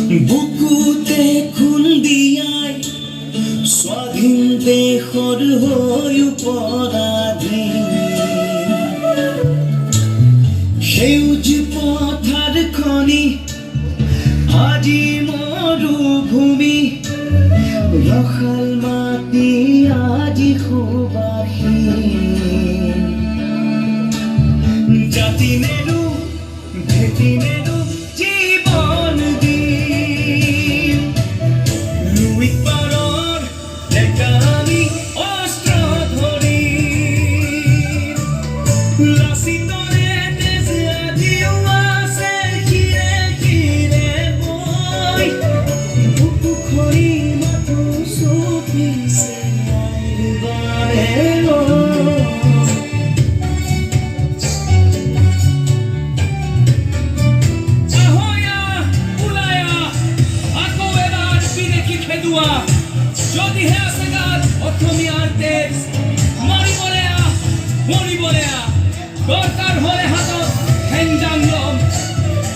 বুকুতে খুন্দিয়াই স্বাধীন দেশৰ হৈ পৰাধীন সেউজ পথাৰ খনি আজি মৰুভূমি ৰসাল মাটি আজি সুবাসীন জাতি নেৰু ভেটি নেৰু জীৱন দিম লুইত পাৰৰ ডেকা আমি অস্ত্ৰ ধৰি লাচিতৰে তেজ আজিও আছে শিৰে শিৰে বৈ বুকু খৰি মাথো চপিছে আইৰ বাৰে যদিহে আছে গাত অসমীয়াৰ তেজ মৰিবলে দৰকাৰ হ'লে হাতত হেংজাং লম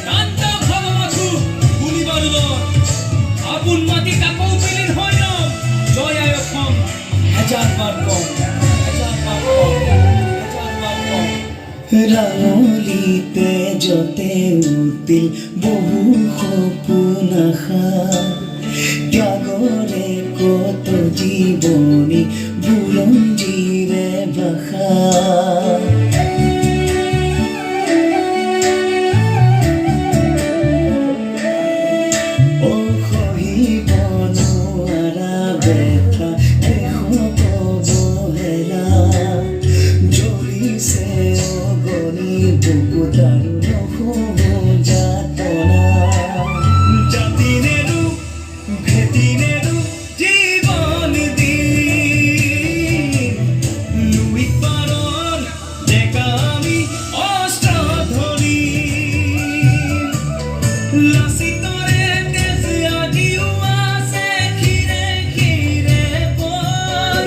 কান্ত ভাৱমাথো গুলি বাৰুদৰ আপোন মাটি কাকৌ বিলীন হৈ লম জয় আই অসম হেজাৰ বাৰ কম ৰাঙলীতে যতে উঠিল বহু সপোন আশা ত্যাগৰে কত জীৱনী বুৰঞ্জীৰে ভাষা অসহিব নোৱাৰা ব্যথা এশত অৱহেলা জ্বলিছে অগণি বুকুত আৰু নসহ্য যাতনা জাতি নেৰু ভেটি নেৰু জীৱন দিম লুইত পাৰৰ ডেকা আমি অস্ত্ৰ ধৰি লাচিতৰে তেজ আজিও আছে শিৰে শিৰে বৈ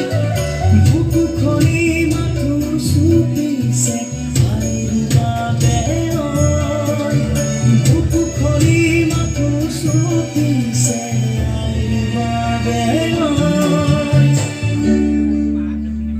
বুকু খনি মাথো চুপিছে